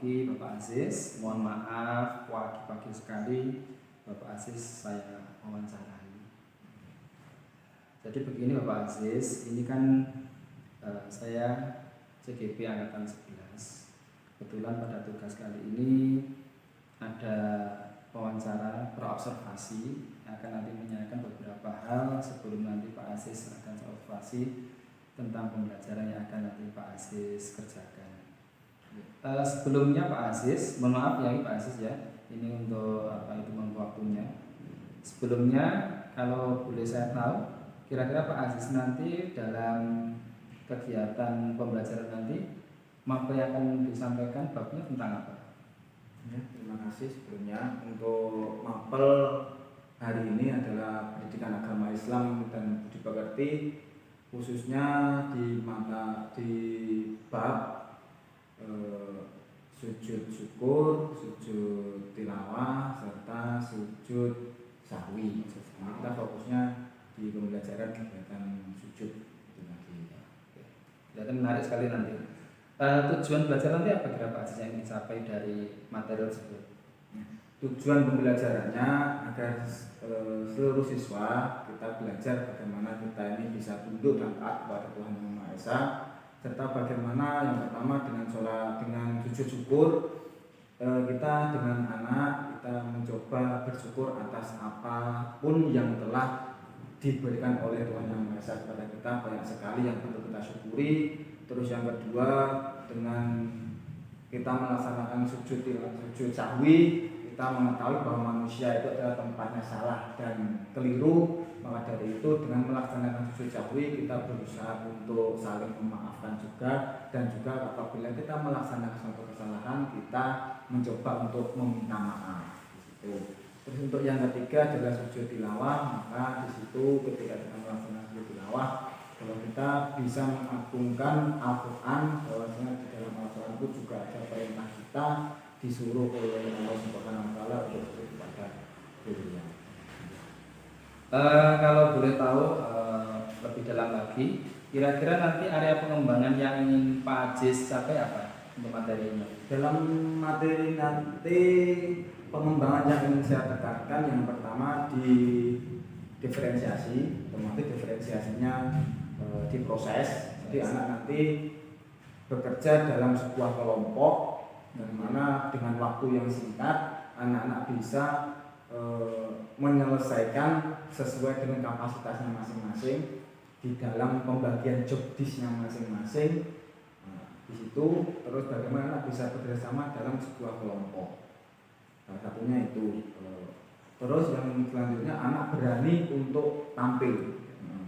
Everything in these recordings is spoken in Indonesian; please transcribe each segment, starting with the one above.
pagi Bapak Aziz. Mohon maaf pagi-pagi sekali Bapak Aziz saya wawancarai. Jadi begini Bapak Aziz, ini kan saya CGP Angkatan 11. Kebetulan pada tugas kali ini ada wawancara berobservasi, akan nanti menanyakan beberapa hal sebelum nanti Pak Aziz akan observasi tentang pembelajaran yang akan nanti Pak Aziz kerjakan. Sebelumnya Pak Aziz, mohon maaf ya Pak Aziz ya, ini untuk waktunya. Sebelumnya kalau boleh saya tahu, kira-kira Pak Aziz nanti dalam kegiatan pembelajaran nanti materi yang akan disampaikan babnya tentang apa? Ya, terima kasih sebelumnya. Untuk mapel hari ini adalah pendidikan agama Islam dan budi pekerti, khususnya di bab sujud syukur, sujud tilawah, serta sujud sahwi. Kita fokusnya di pembelajaran kegiatan sujud itu tadi. Kelihatan menarik sekali nanti. Tujuan belajar nanti apa kira Pak Aziz yang dicapai dari materi tersebut? Tujuan pembelajarannya agar seluruh siswa kita belajar bagaimana kita ini bisa tunduk dan taat kepada Tuhan Yang Maha Esa, serta bagaimana yang pertama dengan sujud syukur, kita dengan anak kita mencoba bersyukur atas apapun yang telah diberikan oleh Tuhan Yang Maha Esa kepada kita, banyak sekali yang perlu kita syukuri. Terus yang kedua, dengan kita melaksanakan sujud sahwi, kita mengetahui bahwa manusia itu adalah tempatnya salah dan keliru. Maka dari itu dengan melaksanakan sujud sahwi kita berusaha untuk saling memaafkan juga, dan juga apabila kita melaksanakan suatu kesalahan kita mencoba untuk meminta maaf. Terus untuk yang ketiga adalah sujud tilawah. Maka di situ ketika kita melaksanakan sujud tilawah, kalau kita bisa mengagungkan Al-Quran, bahwasanya di dalam Al-Quran itu juga ada perintah kita disuruh oleh Allah Subhanahu Wa Taala untuk beribadah kepada beliau. Kalau boleh tahu lebih dalam lagi, kira-kira nanti area pengembangan yang ingin Pak Aziz capai apa untuk materi ini? Dalam materi nanti pengembangan yang ingin saya tekankan, yang pertama di diferensiasi, otomatis diferensiasinya diproses. Jadi anak nanti bekerja dalam sebuah kelompok, di mana dengan waktu yang singkat anak-anak bisa menyelesaikan sesuai dengan kapasitasnya masing-masing di dalam pembagian job disk-nya masing-masing. Di situ terus bagaimana anak bisa bekerjasama dalam sebuah kelompok. Salah satunya itu. Terus yang selanjutnya anak berani untuk tampil.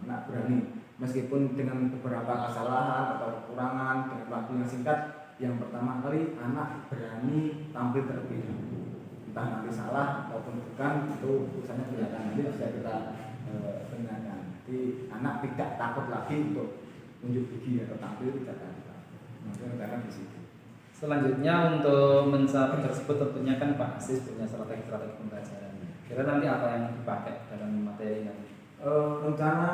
Anak berani meskipun dengan beberapa kesalahan atau kekurangan dengan waktu yang singkat. Yang pertama kali anak berani tampil terlebih dahulu. Entah nanti salah ataupun bukan, itu urusannya belakangan, nanti bisa kita benarkan. Jadi anak tidak takut lagi untuk unjuk gigi atau tampil, tidak takut. Nah, di situ. Selanjutnya untuk mencapai tersebut tentunya kan Pak Aziz punya strategi pembelajaran. Kira nanti apa yang dipakai dalam materi nanti? Rencana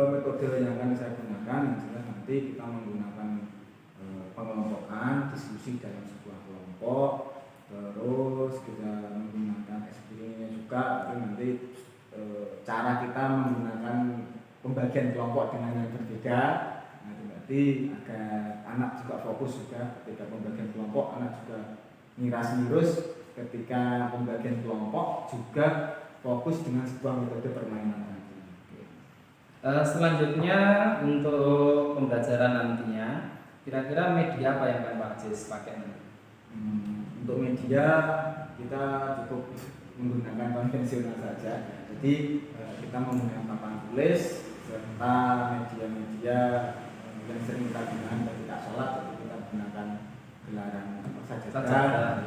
metode yang akan saya gunakan, yang jelas nanti kita menggunakan pengelompokan, diskusi dalam sebuah kelompok, terus kita menggunakan SPI-nya juga. Tapi nanti cara kita menggunakan pembagian kelompok dengan yang berbeda. Nah, berarti agar anak juga fokus juga ketika pembagian kelompok, anak juga ngiras-ngirus ketika pembagian kelompok, juga fokus dengan sebuah metode permainan tadi. Selanjutnya untuk pembelajaran nantinya, kira-kira media apa yang akan Pak Aziz pakai nanti? Untuk media kita cukup menggunakan konvensional saja. Jadi kita menggunakan papan tulis serta media-media yang sering kita gunakan ketika sholat. Jadi kita gunakan gelaran sajadah.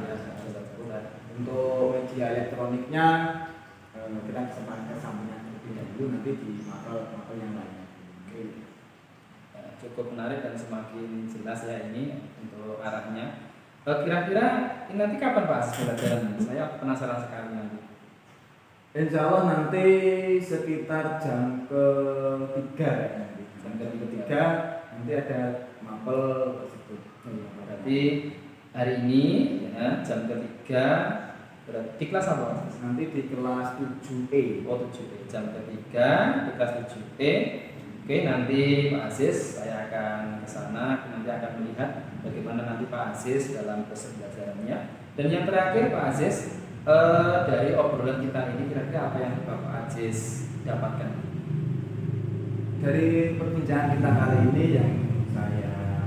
Untuk media elektroniknya kita kesempatan sampainya terlebih dahulu, nanti di mapel yang lainnya. Cukup menarik dan semakin jelas ya ini untuk arahnya. Kira-kira ini nanti kapan Pak Aziz pembelajarannya? Saya penasaran sekali nanti. Insya Allah nanti sekitar jam ke-3 ya. Jam ke-3 nanti ada mapel tersebut. Berarti hari ini ya, jam ketiga berarti di kelas apa? Nanti di kelas 7E. Oh 7E, jam ketiga di kelas 7E. Oke, nanti Pak Aziz saya akan ke sana, nanti akan melihat bagaimana nanti Pak Aziz dalam proses belajarannya. Dan yang terakhir Pak Aziz, dari obrolan kita ini kira-kira apa yang Bapak Aziz dapatkan? Dari perbincangan kita kali ini yang saya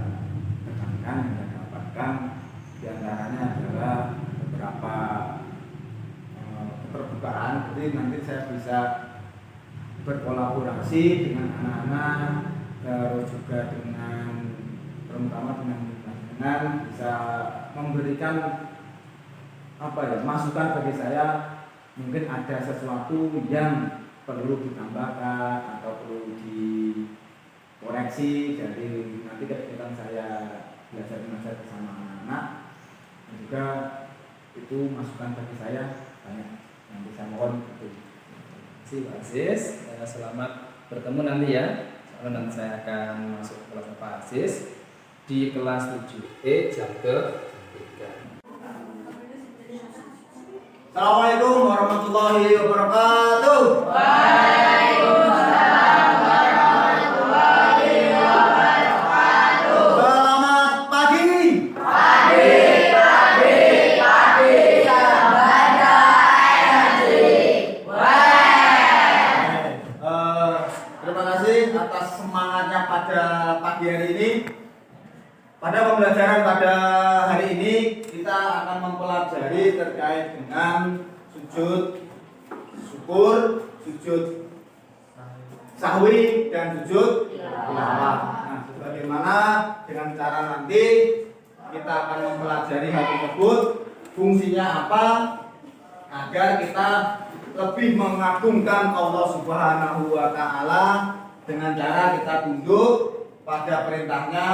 tekankan, yang saya dapatkan diantaranya adalah beberapa keterbukaan. Jadi nanti saya bisa berkolaborasi dengan anak-anak, terus juga dengan terutama dengan bisa memberikan masukan bagi saya. Mungkin ada sesuatu yang perlu ditambahkan atau perlu dikoreksi. Jadi nanti ketika saya belajar mengajar bersama anak-anak, dan juga itu masukan bagi saya banyak yang bisa mohon itu. Terima kasih Pak Aziz, selamat bertemu nanti ya. Soalnya nanti saya akan masuk ke kelas Pak Aziz di kelas 7E jam ke-3. Assalamualaikum warahmatullahi wabarakatuh. Waalaikumsalam warahmatullahi wabarakatuh. Selamat pagi. Pagi, sabada energi. Terima kasih atas semangatnya pada pagi hari ini. Pada pembelajaran pada hari ini kita akan mempelajari terkait dengan sujud syukur, sujud sahwi, dan sujud tilawah. Nah, bagaimana dengan cara nanti kita akan mempelajari hal tersebut, fungsinya apa, agar kita lebih mengagungkan Allah Subhanahu wa Ta'ala dengan cara kita tunduk pada perintahnya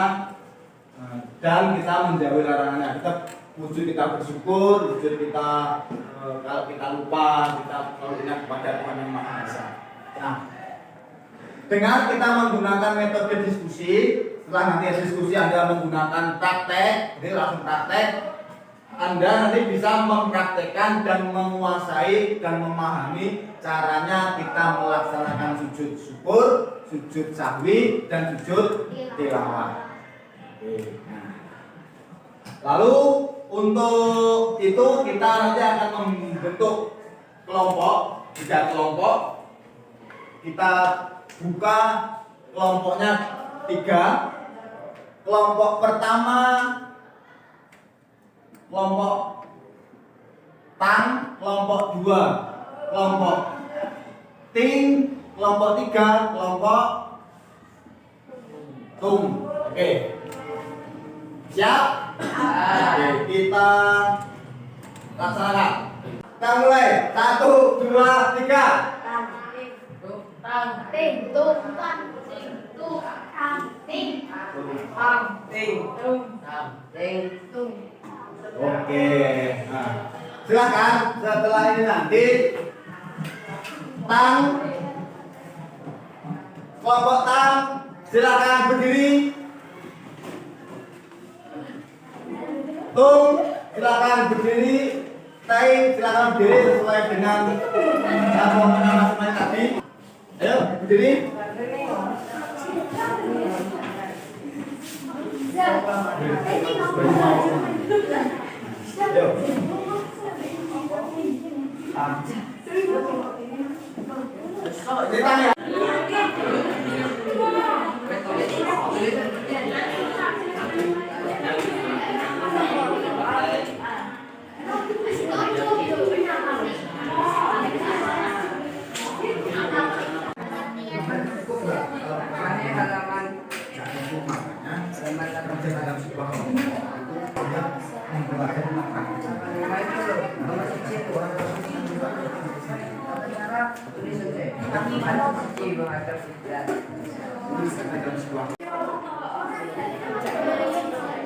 dan kita menjauhi larangannya. Kita wujud kita bersyukur, wujud kita kalau kita lupa, kita selalu ingat kepada Tuhan Yang Maha Esa. Nah, dengan kita menggunakan metode diskusi, setelah nanti diskusi Anda menggunakan praktek, jadi langsung praktek, Anda nanti bisa mempraktekkan dan menguasai dan memahami caranya kita melaksanakan sujud syukur, sujud sahwi, dan sujud tilawah. Nah, lalu untuk itu kita nanti akan membentuk kelompok, 3 kelompok. Kita buka kelompoknya 3. Kelompok pertama kelompok tang, kelompok 2 kelompok ting, kelompok 3 kelompok tung. Oke. Siap? Oke, kita laksanakan. Kita mulai. 1, 2, 3. Oke. Nah, silakan setelah ini nanti tang, kelompok tang silakan berdiri. Tung silakan berdiri. Ting silakan berdiri sesuai dengan kelompoknya masing-masing tadi. Ayo berdiri. Ayo. Ditanya.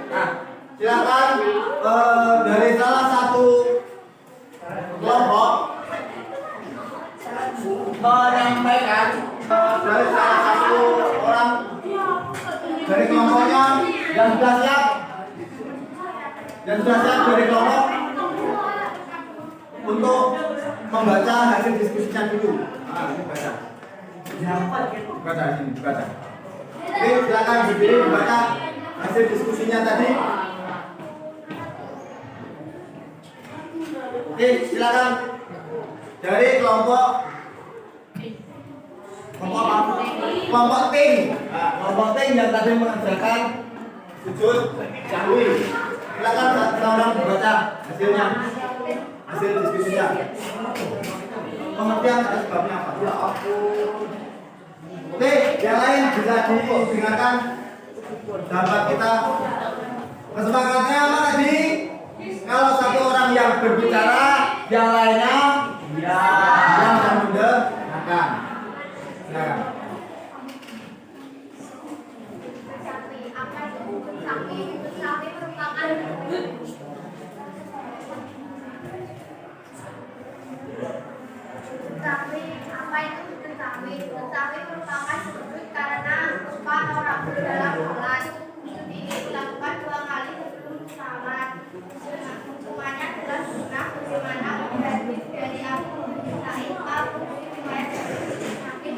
Nah, silakan dari salah satu kelompok menyampaikan dari salah satu orang dari kelompoknya yang sudah siap. yang sudah siap dari kelompok untuk membaca hasil diskusinya dulu. Nah, ini baca. Baca ini, baca. Oke, silakan berdiri membaca hasil diskusinya tadi. Oke, silakan dari kelompok apa? Kelompok ting. Nah, kelompok ting yang tadi mengerjakan sujud sahwi. Silakan sekarang membaca hasilnya, hasil diskusinya. Pengertian atas sebabnya apa? Ya ampun. Oke, yang lain bisa didengarkan sahabat kita. Kesepakatannya apa tadi? Kalau satu orang yang berbicara, yang lainnya yang mendengarkan. Silakan. Bersawi merupakan sujud karena lupa atau ragu dalam sholat. Sujud ini dilakukan 2 kali sebelum salat. Hukumannya adalah sunnah bagaimana hadis dari Abu Sa'id Al-Khudri riwayat dari Hakim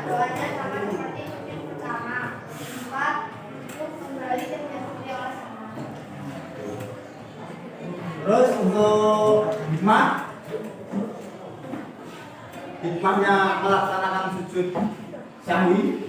doanya sama seperti sujud pertama. 4. Kembali dan diikuti oleh sama. Terus untuk hikmahnya melaksanakan sujud sahwi.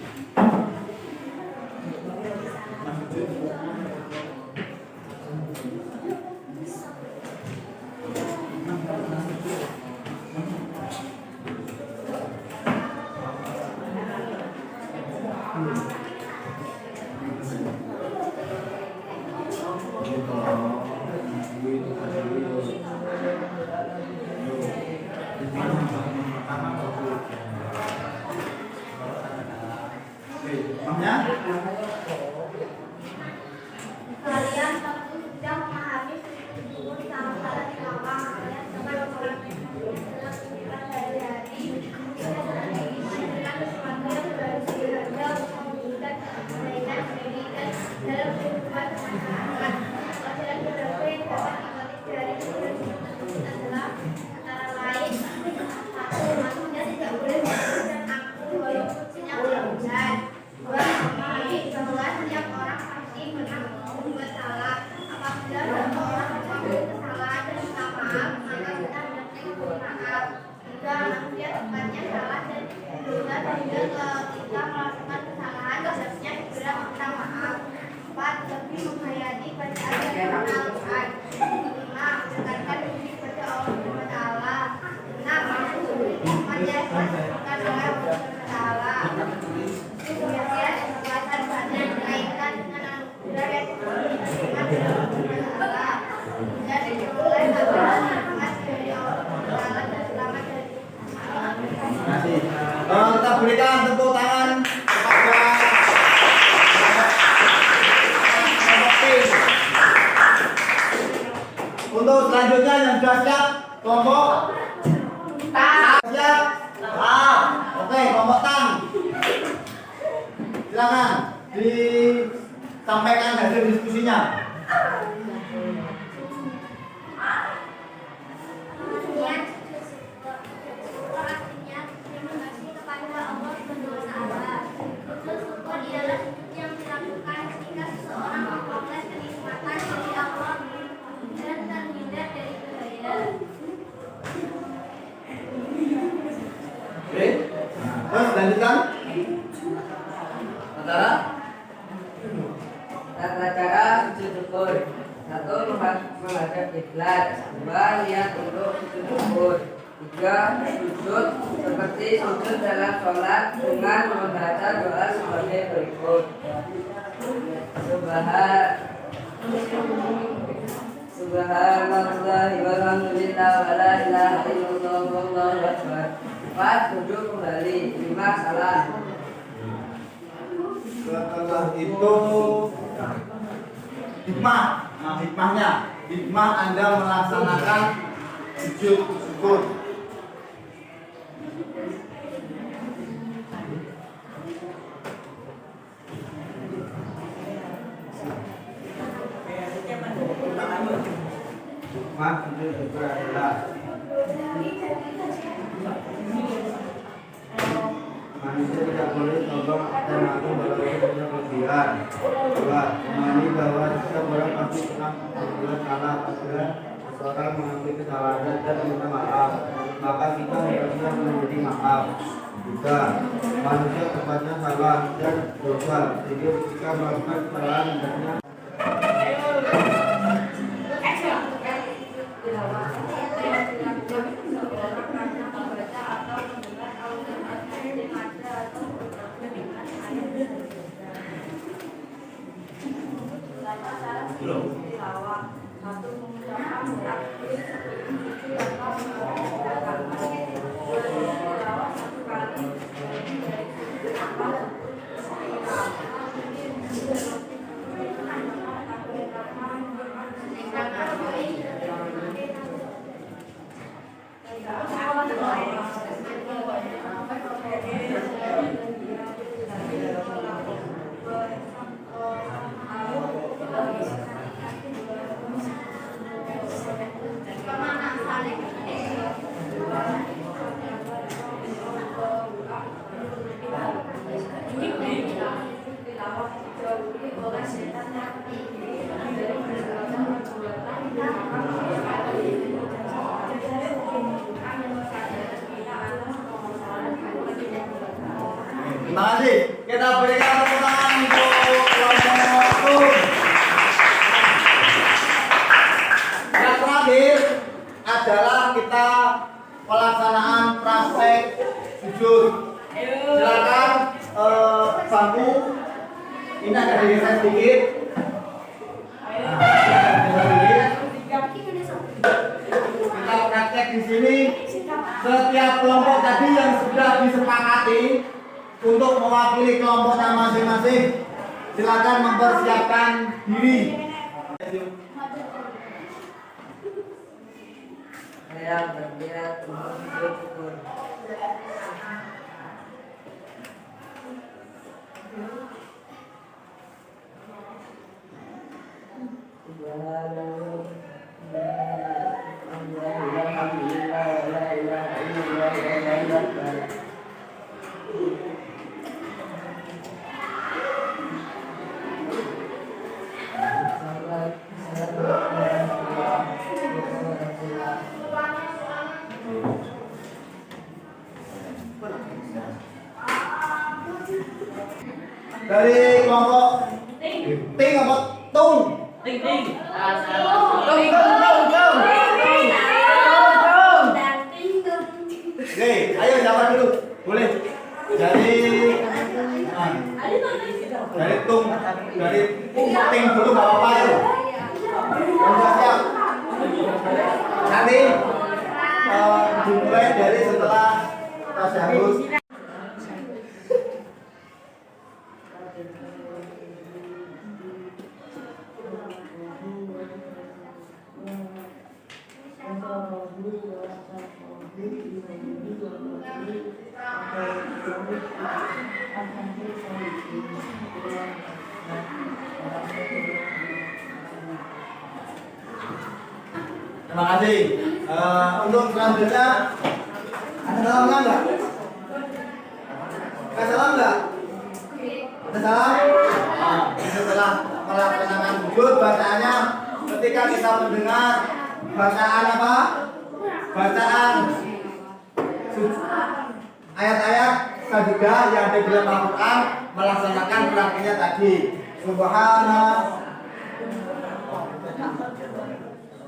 Hikmahnya Kalian tentu sudah memahami sujud salah di lawang. Kalian sampai sholat dalam kehidupan sehari-hari. Tidak berarti dengan sesuatu yang harus dihargai untuk mewujudkan kebaikan diri dan dalam kehidupan masyarakat. Pelajaran berharga yang dapat dipetik dari sujud tersebut adalah antara lain: 1. Manusia tidak boleh dan angkuh walaupun sinyal hujan. 2. Memahami bahwa setiap orang pasti pernah membuat salah. Apabila satu orang mengakui kesalahan dan minta maaf, maka kita hendaknya memberi maaf. 3. Manusia tempatnya salah dan dosa sehingga ketika melakukan kesalahan seharusnya segera meminta maaf. 4. Lebih menghayati bacaan dan Al-Quran. 5. Mendekatkan diri kepada Allah Subhanahu wa taala. 6. Tempatnya ikhlas bukan oleh Allah Subhanahu wa taala. Kemudian kekuatan badan dikaitkan dengan anugerah yang diberikan dari Allah Subhanahu wa taala. Dan dimulai adalah nikmat dari Allah Subhanahu wa taala dan selamat dari Terima kasih. Kita berikan tepuk tangan kepada kelompok tim. Untuk selanjutnya yang sudah siap, kelompok siap. Oke, kelompok tang. Silakan disampaikan hasil diskusinya. artinya terima kasih kepada Allah Subhanahu wa taala. Sujud syukur ialah sujud yang dilakukan ketika seseorang memperoleh kenikmatan dari Allah dan terhindar dari bahaya. Oke. Terus lanjutkan. Antara Tata cara sujud syukur. 1. Menghadap kiblat. 2. Lihat untuk sujud syukur. 3. Sujud seperti sujud dalam sholat dengan membaca doa sebagai berikut. Subhanallahi walhamdulillah wa la ilaha illallah wallahu akbar. 4. Duduk kembali. 5. Salam. Setelah itu hikmah. Nah, hikmah Anda melaksanakan sujud syukur. Hikmah sujud syukur adalah manusia tidak boleh sombong dan aku berlaku punya kelebihan. 2. Memahami bahwa setiap orang pasti pernah berbuat salah apabila seseorang mengakui kesalahannya dan meminta maaf, maka kita harusnya memberi maaf. 3. Manusia tempatnya salah dan dosa, jadi jika melakukan kesalahan hendaknya Terima kasih. Kita berikan tepuk tangan untuk kelompok. Yang terakhir adalah kita pelaksanaan praktek sujud. Silakan bangku ini agak digeser sedikit. Kita praktek di sini. Setiap kelompok tadi yang sudah disepakati untuk mewakili kelompoknya masing-masing, silakan mempersiapkan diri. Saya berniat untuk sujud syukur. Dari kelompok ting apa tung? Ting ting. Oke, ayo siapa dulu? Boleh. Dari tung, dari ting dulu nggak apa-apa ya. Siap. Nanti dimulai dari setelah tasyahud. Terima kasih. Untuk selanjutnya ada salam nggak? Ada salam nggak? Ada salam? Setelah melaksanakan sujud, bacaannya ketika kita mendengar bacaan apa? Bacaan ayat-ayat sajadah yang ada di dalam Al-Quran, melaksanakan praktiknya tadi. Subhana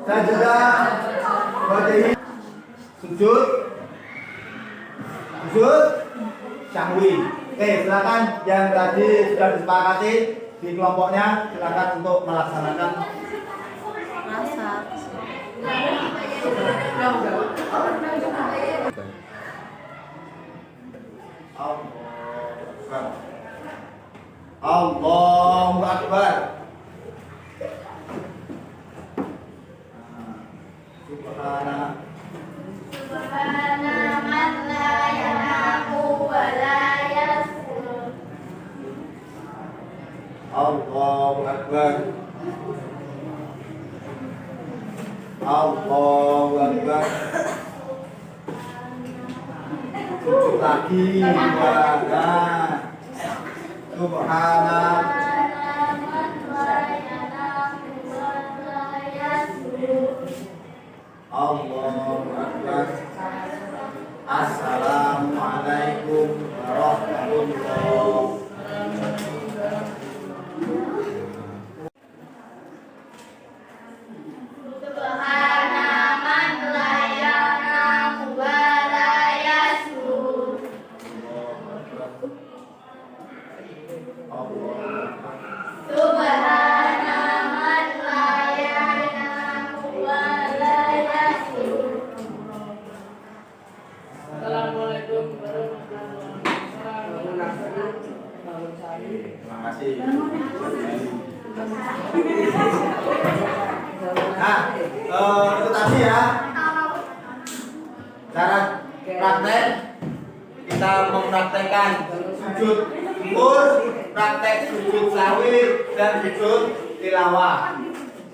sajadah wajhi sujud syahwi. Oke, silakan yang tadi sudah disepakati di kelompoknya, silakan untuk melaksanakan. Allahu Akbar. Subhana Subhana man la yanamu wa la yasur. Allahu Akbar. Allahu Akbar. Sujud lagi. Subhana Man la yanamu wa la yasur. Allahu Akbar. Assalamualaikum warahmatullahi. Subhana man la yanamu wa la yasur. Subhana man la yanamu wa la yasur. Assalamualaikum warahmatullahi wabarakatuh. Terima kasih. Nah, itu tadi ya cara praktek kita mempraktekkan sujud syukur, praktek sujud sahwi dan sujud tilawah.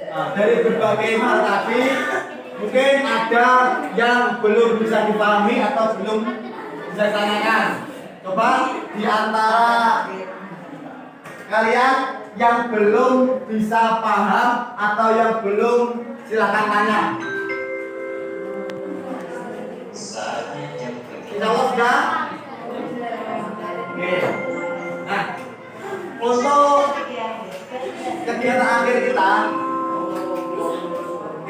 Nah, dari berbagai hal tadi mungkin ada yang belum bisa dipahami atau belum bisa ditanyakan. Coba di antara kalian yang belum bisa paham atau yang belum, silakan tanya. Insya Allah sudah. Oke. Nah, untuk kegiatan akhir kita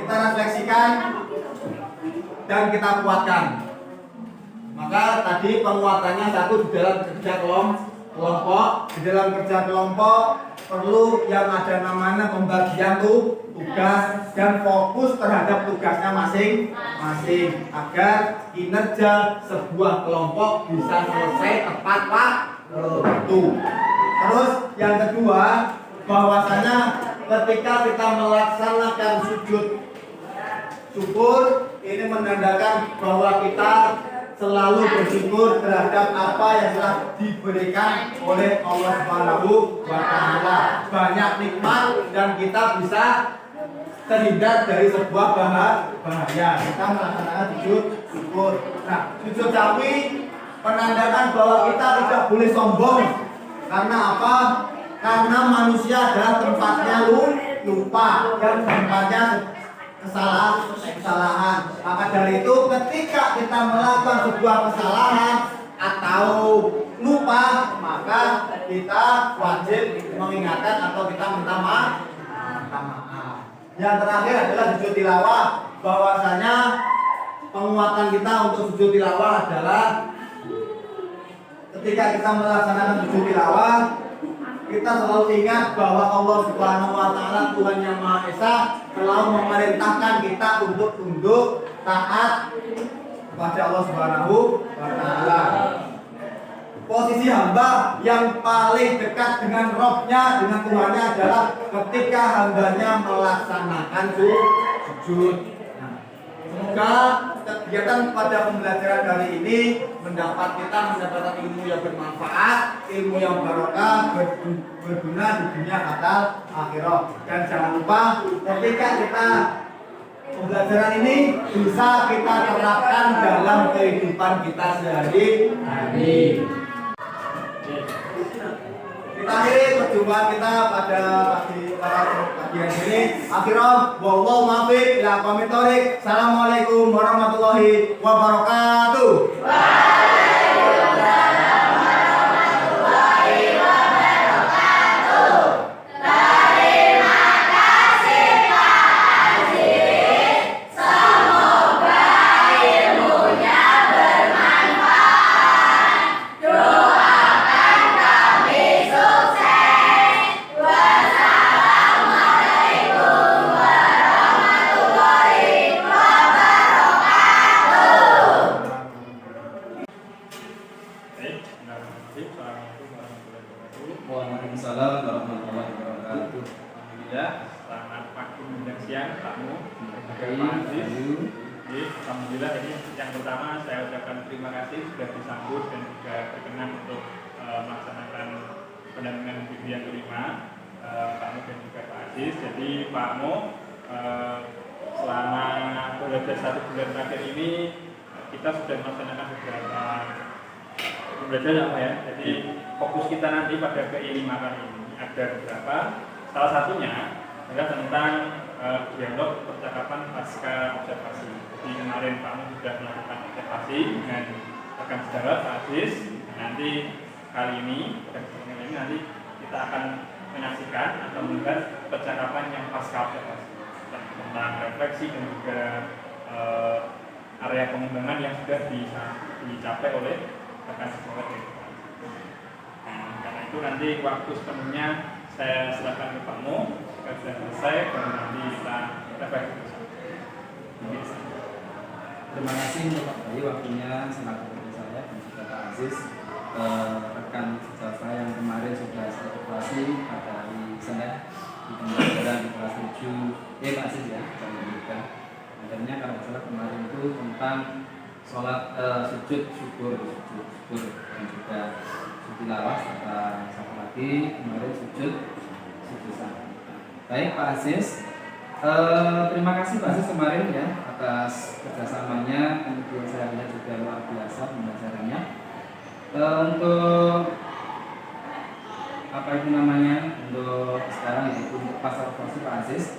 refleksikan dan kita kuatkan. Maka tadi penguatannya satu di dalam kerja kelompok. Di dalam kerja kelompok perlu yang ada namanya pembagian tugas dan fokus terhadap tugasnya masing-masing agar kinerja sebuah kelompok bisa selesai tepat waktu. Terus yang kedua, bahwasanya ketika kita melaksanakan sujud syukur ini menandakan bahwa kita selalu bersyukur terhadap apa yang telah diberikan oleh Allah Subhanahu wa Ta'ala. Banyak nikmat dan kita bisa terhindar dari sebuah bahaya. Kita melaksanakan sujud syukur. Nah, sujud sahwi menandakan bahwa kita tidak boleh sombong. Karena apa? Karena manusia adalah tempatnya lupa dan tempatnya kesalahan. Maka dari itu ketika kita melakukan sebuah kesalahan atau lupa, maka kita wajib mengingatkan atau kita minta maaf. Yang terakhir adalah sujud tilawah. Bahwasanya penguatan kita untuk sujud tilawah adalah ketika kita melaksanakan sujud tilawah, kita selalu ingat bahwa Allah Subhanahu wa Ta'ala, Tuhan yang Maha Esa, selalu memerintahkan kita untuk tunduk taat kepada Allah Subhanahu wa Ta'ala. Posisi hamba yang paling dekat dengan Rohnya, dengan Tuhannya adalah ketika hambanya melaksanakan sujud. Semoga kegiatan pada pembelajaran kali ini mendapatkan ilmu yang bermanfaat, ilmu yang barokah, berguna di dunia atau akhirat. Dan jangan lupa ketika kita pembelajaran ini bisa kita terapkan dalam kehidupan kita sehari-hari. Kita akhiri perjumpaan kita pada pagi ini. Akhirnya, wallahu muwaffiq ila aqwamit thoriq. Assalamualaikum warahmatullahi wabarakatuh. Assalamualaikum warahmatullahi wabarakatuh. Waalaikumsalam warahmatullahi wabarakatuh. Ya, selamat pagi dan siang tamu. Alhamdulillah ini yang pertama saya ucapkan terima kasih sudah disambut dan juga berkenan untuk melaksanakan pendampingan video yang kelima Pak Mo dan juga Pak Aziz. Jadi Pak Mo selama belajar 1 bulan terakhir ini kita sudah melaksanakan beberapa belajar apa ya. Jadi fokus kita nanti pada PI 5 kali ini ada beberapa. Salah satunya adalah tentang dialog percakapan pasca observasi. Jadi kemarin Pak Mo sudah melakukan observasi dengan rekan sejawat Pak Aziz. Nanti kali ini pada kesempatan ini nanti kita akan menyaksikan atau melihat percakapan yang pasca observasi tentang refleksi dan juga area pengembangan yang sudah dicapai oleh rekan sejawat dari Pak Aziz. Karena itu nanti waktu sepenuhnya saya silakan ke Pak Mo. Jika sudah selesai, baru nanti kita refleksi bersama. Terima kasih untuk Pak Bayu waktunya selaku kepada saya dan juga Pak Aziz, rekan sejawat saya yang kemarin sudah saya evaluasi pada hari Senin di pembelajaran di kelas 7 Pak Aziz ya, jangan lupa. Akhirnya kalau salah kemarin itu tentang sholat sujud syukur dan juga sujud tilawah serta satu lagi kemarin sujud sahwi. Baik Pak Aziz, terima kasih Pak Aziz kemarin ya atas kerjasamanya, kemudian saya lihat juga luar biasa pembelajarannya. Untuk apa itu namanya, untuk sekarang itu untuk pasar operasi Pak Aziz,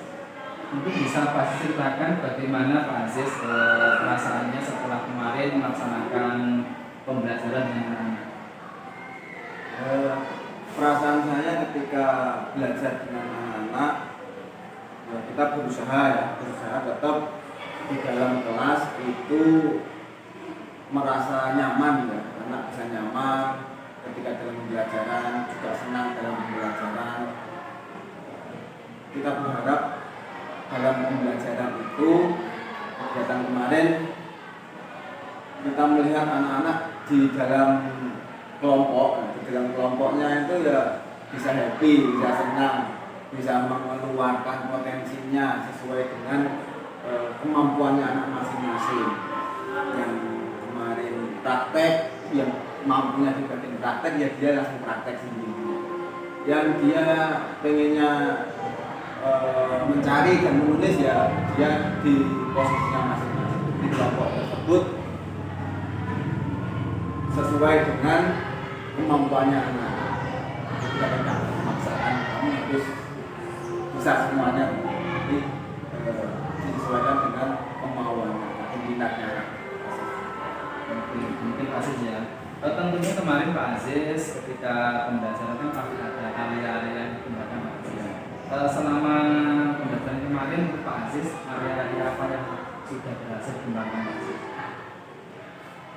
mungkin bisa Pak Aziz ceritakan bagaimana Pak Aziz perasaannya setelah kemarin melaksanakan pembelajaran dengan anak-anak. Perasaan saya ketika belajar dengan anak-anak, kita berusaha tetap di dalam kelas itu merasa nyaman ya, anak bisa nyaman ketika dalam pembelajaran, juga senang dalam pembelajaran. Kita berharap dalam pembelajaran itu, kegiatan kemarin kita melihat anak-anak di dalam kelompok, di dalam kelompoknya itu ya bisa happy, bisa senang, bisa mengeluarkan potensinya sesuai dengan kemampuannya anak masing-masing. Yang kemarin praktek, yang mampunya dibanding praktek, ya dia langsung praktek sendiri. Yang dia pengennya mencari dan menulis, ya dia di posisinya masing-masing di kelompok tersebut sesuai dengan kemampuannya anak. Kita tidak memaksakan kamu harus bisa semuanya, jadi disesuaikan dengan kemauannya dan minatnya. Mungkin Pak Aziz ya. Tentunya kemarin Pak Aziz ketika pembelajaran kan pasti ada area-area yang digunakan Pak Aziz. Selama pembelajaran kemarin Pak Aziz, area-area apa yang sudah berhasil dikembangkan Pak Aziz?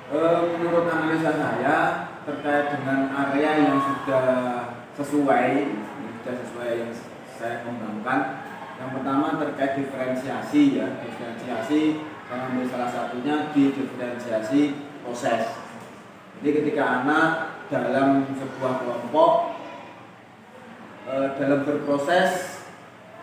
Menurut analisa saya terkait dengan area yang sudah sesuai yang saya kembangkan, yang pertama terkait diferensiasi ya, diferensiasi saya ambil salah satunya di diferensiasi proses. Jadi ketika anak dalam sebuah kelompok dalam berproses,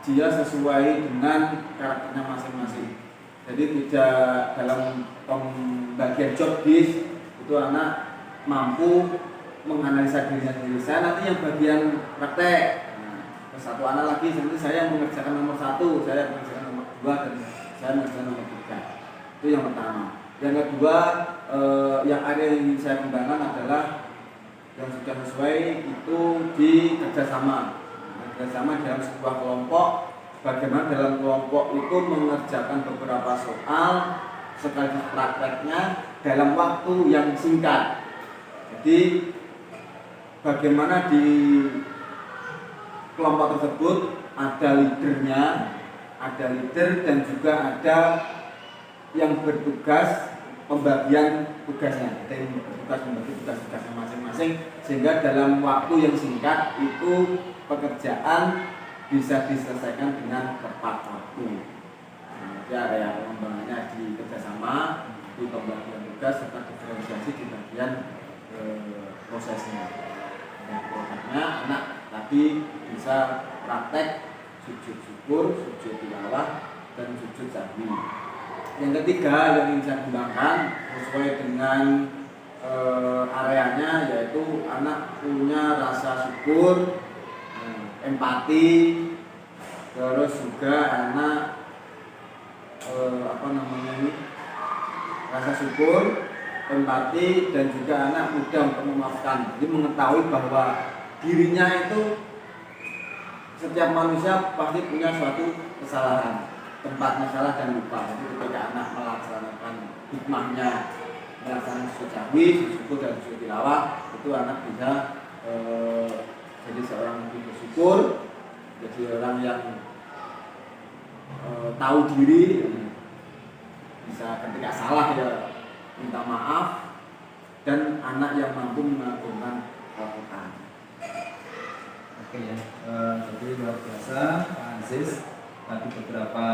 dia sesuai dengan karakternya masing-masing. Jadi tidak dalam pembagian job disk itu anak mampu menganalisa dirinya sendiri. Saya nanti yang bagian praktek. Terus satu anak lagi nanti saya mengerjakan nomor 1, saya mengerjakan nomor 2, dan saya mengerjakan nomor 3. Itu yang pertama. Yang kedua, yang ada yang saya kembangkan adalah yang sudah sesuai itu di kerjasama. Kerjasama dalam sebuah kelompok. Bagaimana dalam kelompok itu mengerjakan beberapa soal sekaligus prakteknya dalam waktu yang singkat. Jadi bagaimana di kelompok tersebut ada leadernya, ada leader dan juga ada yang bertugas pembagian tugasnya. Ada yang bertugas membagi tugas-tugasnya masing-masing sehingga dalam waktu yang singkat itu pekerjaan bisa diselesaikan dengan tepat waktu. Jadi area pengembangannya di kerjasama, di pembagian tugas serta diferensiasi di bagian prosesnya. Dan prosesnya anak tadi bisa praktek sujud syukur, sujud tilawah, dan sujud sahwi. Yang ketiga yang ingin saya kembangkan sesuai dengan areanya, yaitu anak punya rasa syukur, empati, terus juga anak rasa syukur, empati, dan juga anak mudah untuk memaafkan. Jadi mengetahui bahwa dirinya itu, setiap manusia pasti punya suatu kesalahan, tempatnya salah dan lupa. Jadi ketika anak melaksanakan hikmahnya, melaksanakan sujud sahwi, syukur dan sujud tilawah, itu anak bisa jadi seorang yang bersyukur, jadi orang yang tahu diri, bisa ketika salah ya minta maaf, dan anak yang mampu mengagungkan Al-Quran. Oke ya, jadi luar biasa Pak Aziz. Tadi beberapa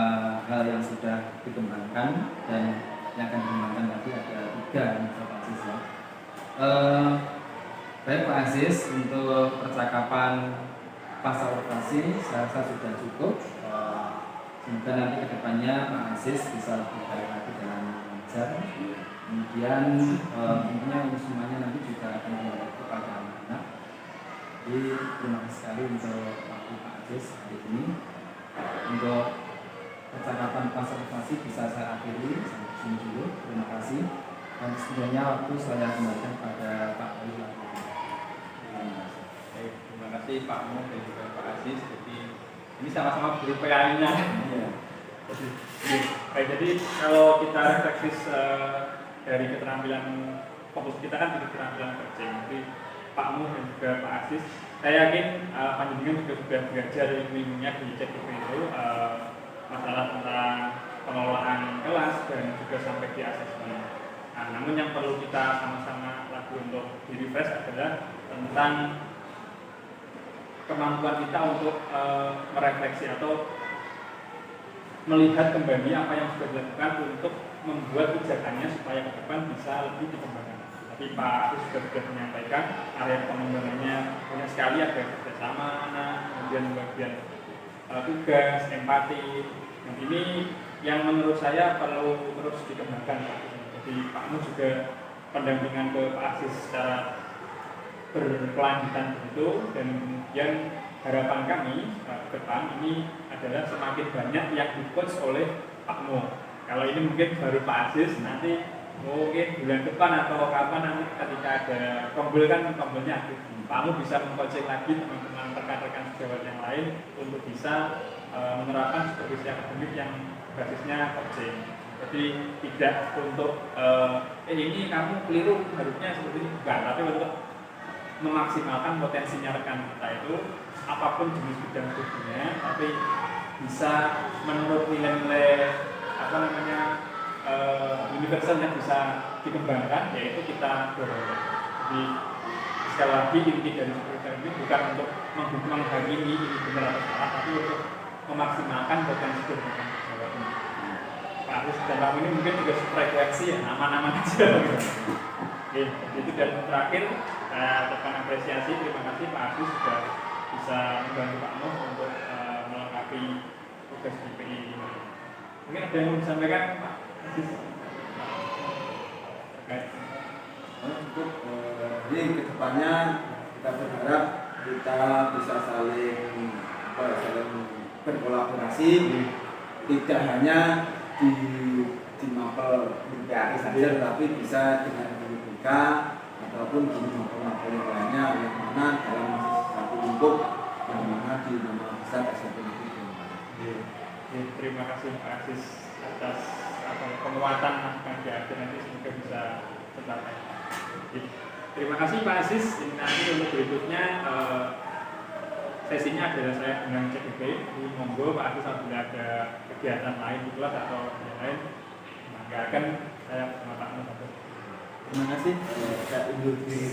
hal yang sudah dikembangkan dan yang akan dikembangkan tadi ada 3 nih Pak Aziz ya. Baik Pak Aziz, untuk percakapan pasca operasi saya rasa sudah cukup. Semoga nanti kedepannya Pak Aziz bisa lebih baik lagi dalam mengajar. Kemudian tentunya ini semuanya nanti juga akan kembali kepada anak-anak. Jadi terima kasih sekali untuk waktu Pak Aziz hari ini. Untuk percakapan pasca operasi bisa saya akhiri sampai sini dulu. Terima kasih. Dan sebenarnya waktu saya kembalikan pada Pak Wali. Terima kasih Pak Mo dan juga Pak Aziz. Jadi ini sama-sama beri PA-nya. Jadi kalau kita refleksi dari keterampilan fokus kita kan di keterampilan kerja. Jadi Pak Mo dan juga Pak Aziz, saya yakin panjenengan juga sudah belajar ilmunya di CTP itu masalah tentang pengelolaan kelas dan juga sampai di asesmen. Nah, namun yang perlu kita sama-sama lagi untuk di-refresh adalah tentang kemampuan kita untuk merefleksi atau melihat kembali apa yang sudah dilakukan untuk membuat kebijakannya supaya ke depan bisa lebih dikembangkan. Tapi Pak Aziz sudah menyampaikan area pengembangannya banyak sekali, ada kerjasama anak, kemudian bagian tugas, empati. Dan ini yang menurut saya perlu terus dikembangkan Pak. Jadi Pak Mu juga pendampingan ke Pak Aziz secara berkelanjutan begitu, dan kemudian harapan kami ke depan ini adalah semakin banyak yang di-coach oleh Pak Mo. Kalau ini mungkin baru Pak Aziz, nanti mungkin bulan depan atau kapan nanti ketika ada tombol kan tombolnya aktif, Pak Mo bisa meng-coaching lagi teman-teman rekan-rekan sejawat yang lain untuk bisa menerapkan supervisi akademik yang basisnya coaching. Jadi tidak untuk ini kamu keliru harusnya seperti ini, bukan, tapi untuk memaksimalkan potensinya rekan kita itu apapun jenis bidang studinya, tapi bisa menurut nilai-nilai universal yang bisa dikembangkan, yaitu kita dorong. Jadi sekali lagi inti dari supervisi ini bukan untuk menghakimi ini benar atau salah, tapi untuk memaksimalkan potensi kehidupan sejawat ini. Pak Aziz dan Pak ini mungkin juga frekuensi ya, nama-nama aja. Oke, itu dan terakhir saya ucapkan apresiasi, terima kasih Pak Aziz sudah bisa membantu Pak Mo untuk melengkapi tugas di PI ini. Mungkin ada yang mau disampaikan Pak Aziz terkait untuk jadi kedepannya kita berharap kita bisa saling berkolaborasi, tidak hanya di mapel BPAI saja, tapi bisa dengan BPK ataupun di mapel-mapel yang lainnya, yang mana dalam satu lingkup yang mana di nama besar SMP itu. Terima kasih Pak Aziz atas penguatan masukan di akhir, nanti semoga bisa tercapai. Terima kasih Pak Aziz. Ini nanti untuk berikutnya sesinya adalah saya dengan CDP. Jadi monggo Pak Aziz apabila ada kegiatan lain di kelas atau yang lain, maka akan saya bersama Pak Mo. Terima kasih. Saya undur diri.